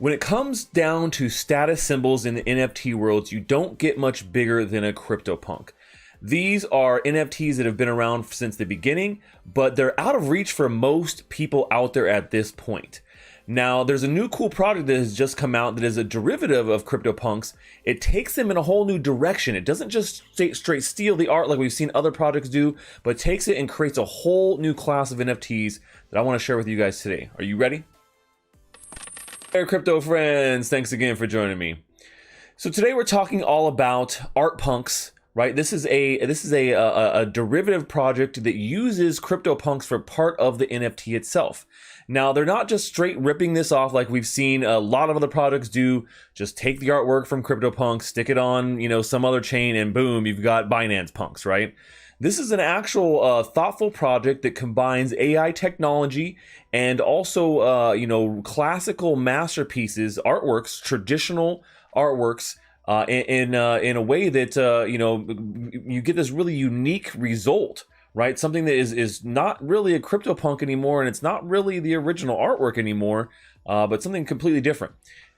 When it comes down to status symbols in the NFT world, you don't get much bigger than a CryptoPunk. These are NFTs that have been around since the beginning, but they're out of reach for most people out there at this point. Now, there's a new cool project that has just come out that is a derivative of CryptoPunks. It takes them in a whole new direction. It doesn't just straight steal the art like we've seen other projects do, but takes it and creates a whole new class of NFTs that I want to share with you guys today. Are you ready? Hey, crypto friends, thanks again for joining me. So today we're talking all about art punks, right? This is a derivative project that uses CryptoPunks for part of the NFT itself. Now, they're not just straight ripping this off like we've seen a lot of other projects do. Just take the artwork from CryptoPunks, stick it on, some other chain, and boom, you've got Binance punks, right? This is an actual thoughtful project that combines AI technology and also, classical masterpieces, artworks, traditional artworks, in a way that you get this really unique result, right? Something that is not really a CryptoPunk anymore, and it's not really the original artwork anymore, but something completely different.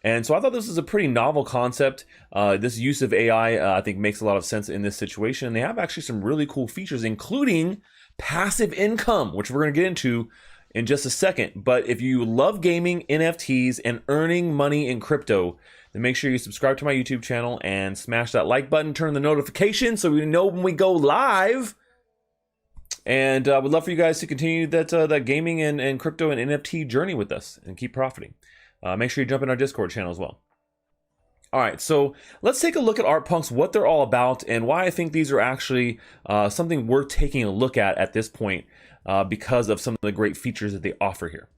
And so I thought this was a pretty novel concept. This use of AI, I think, makes a lot of sense in this situation. And they have actually some really cool features, including passive income, which we're going to get into in just a second. But if you love gaming, NFTs, and earning money in crypto, then make sure you subscribe to my YouTube channel and smash that like button, turn on the notification so we know when we go live. And I would love for you guys to continue that gaming and crypto and NFT journey with us and keep profiting. Make sure you jump in our Discord channel as well. All right, so let's take a look at art punks, what they're all about, and why I think these are actually something worth taking a look at this point because of some of the great features that they offer here.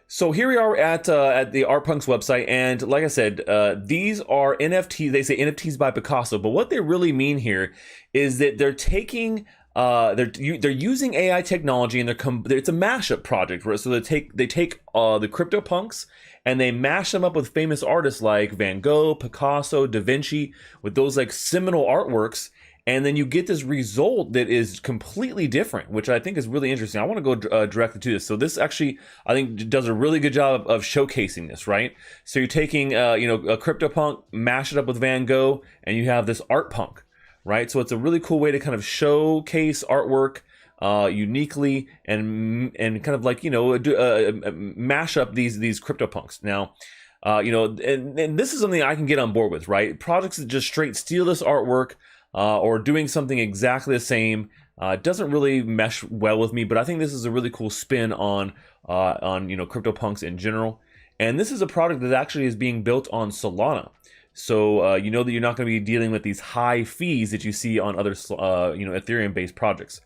So here we are at the Art Punks website, and like I said, these are NFTs. They say NFTs by Picasso, but what they really mean here is that they're taking they're using AI technology, and it's a mashup project, right? So they take the CryptoPunks and they mash them up with famous artists like Van Gogh, Picasso, Da Vinci, with those like seminal artworks, and then you get this result that is completely different, which I think is really interesting. I want to go directly to this. So this actually, I think, does a really good job of showcasing this, right? So you're taking a CryptoPunk, mash it up with Van Gogh, and you have this art punk. Right, so it's a really cool way to kind of showcase artwork uniquely and kind of like mash up these CryptoPunks. Now, and this is something I can get on board with, right? Projects that just straight steal this artwork or doing something exactly the same doesn't really mesh well with me. But I think this is a really cool spin on CryptoPunks in general. And this is a product that actually is being built on Solana. So you know that you're not going to be dealing with these high fees that you see on other Ethereum-based projects.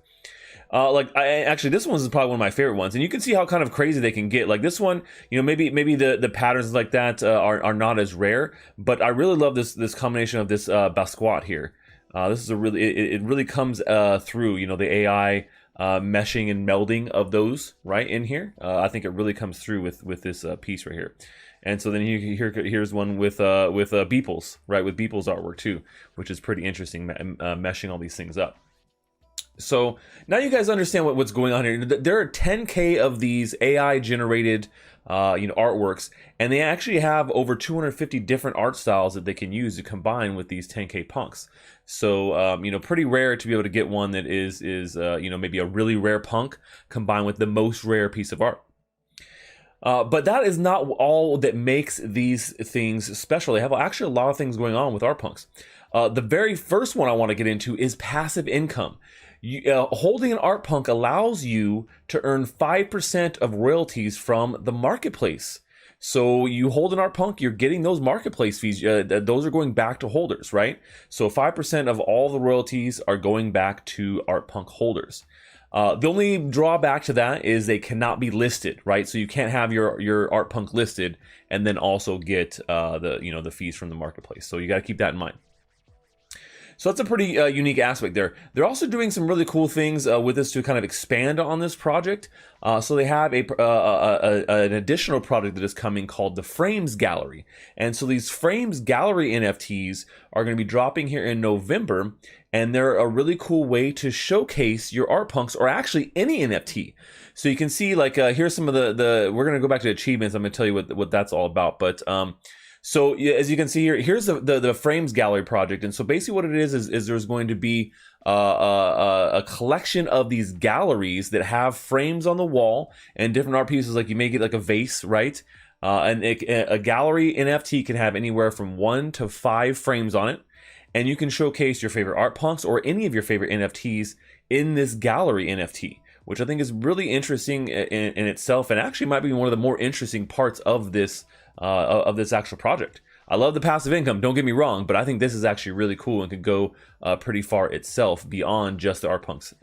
Actually, this one is probably one of my favorite ones, and you can see how kind of crazy they can get. Like this one, maybe the patterns like that are not as rare, but I really love this combination of this Basquiat here. This is it really comes through the AI meshing and melding of those right in here. I think it really comes through with this piece right here. And so then here's one with Beeples, right, with Beeples artwork too, which is pretty interesting, meshing all these things up. So now you guys understand what's going on here. There are 10K of these AI generated artworks, and they actually have over 250 different art styles that they can use to combine with these 10K punks. So pretty rare to be able to get one that is maybe a really rare punk combined with the most rare piece of art. But that is not all that makes these things special. They have actually a lot of things going on with art punks. The very first one I want to get into is passive income. Holding an art punk allows you to earn 5% of royalties from the marketplace. So you hold an art punk, you're getting those marketplace fees. Those are going back to holders, right? So 5% of all the royalties are going back to art punk holders. The only drawback to that is they cannot be listed, right? So you can't have your art punk listed and then also get the fees from the marketplace. So you got to keep that in mind. So that's a pretty unique aspect there. They're also doing some really cool things with this to kind of expand on this project. So they have an additional project that is coming called the Frames Gallery. And so these Frames Gallery NFTs are going to be dropping here in November. And they're a really cool way to showcase your art punks, or actually any NFT. So you can see, like, here's some of we're going to go back to achievements. I'm going to tell you what that's all about. But so as you can see here, here's the Frames Gallery project. And so basically what it is there's going to be a collection of these galleries that have frames on the wall and different art pieces. Like, you make it like a vase, right? And a gallery NFT can have anywhere from 1 to 5 frames on it. And you can showcase your favorite art punks or any of your favorite NFTs in this gallery NFT, which I think is really interesting in itself, and actually might be one of the more interesting parts of this actual project. I love the passive income, don't get me wrong, but I think this is actually really cool and could go pretty far itself beyond just the art punks.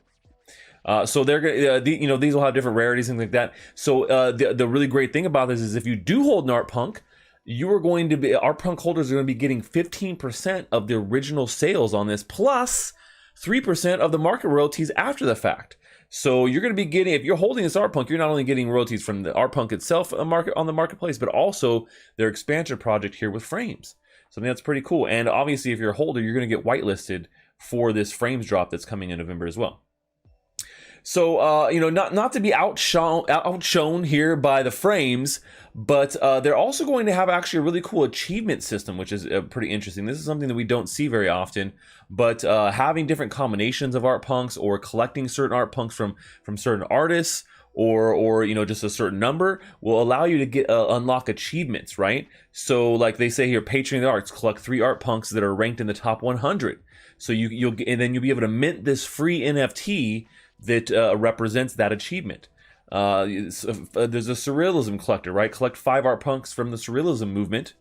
So they're these will have different rarities and things like that. So the really great thing about this is, if you do hold an art punk, art punk holders are going to be getting 15% of the original sales on this, plus 3% of the market royalties after the fact. So you're going to be getting, if you're holding this art punk, you're not only getting royalties from the art punk itself on the marketplace, but also their expansion project here with Frames. So I think that's pretty cool. And obviously, if you're a holder, you're going to get whitelisted for this Frames drop that's coming in November as well. So, not to be outshone here by the Frames, but they're also going to have actually a really cool achievement system, which is pretty interesting. This is something that we don't see very often, but having different combinations of art punks, or collecting certain art punks from certain artists, or just a certain number, will allow you to unlock achievements, right? So, like they say here, Patreon the Arts, collect 3 art punks that are ranked in the top 100. So and then you'll be able to mint this free NFT that represents that achievement. There's a surrealism collector, right? Collect 5 art punks from the surrealism movement,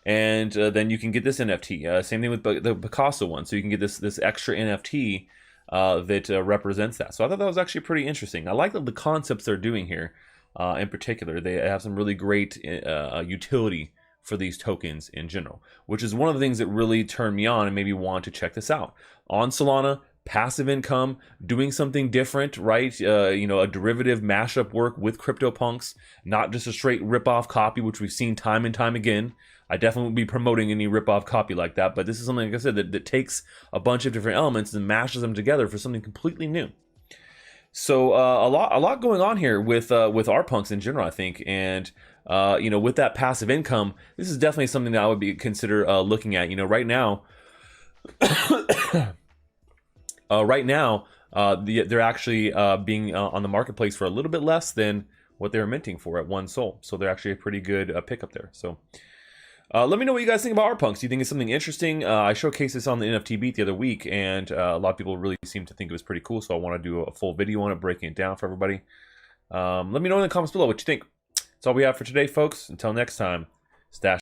and then you can get this NFT. Same thing with the Picasso one. So you can get this extra NFT that represents that. So I thought that was actually pretty interesting. I like the concepts they're doing here. In particular, they have some really great utility for these tokens in general, which is one of the things that really turned me on and made me want to check this out. On Solana, passive income, doing something different, right? A derivative mashup work with CryptoPunks, not just a straight rip-off copy, which we've seen time and time again. I definitely won't be promoting any rip-off copy like that, but this is something, like I said, that takes a bunch of different elements and mashes them together for something completely new. So a lot going on here with art punks in general, I think, and with that passive income, this is definitely something that I would consider looking at. Right now. They're actually being on the marketplace for a little bit less than what they were minting for at 1 SOL. So they're actually a pretty good pickup there. So let me know what you guys think about art punks. Do you think it's something interesting? I showcased this on the NFT beat the other week, and a lot of people really seem to think it was pretty cool. So I want to do a full video on it, breaking it down for everybody. Let me know in the comments below what you think. That's all we have for today, folks. Until next time, Stache.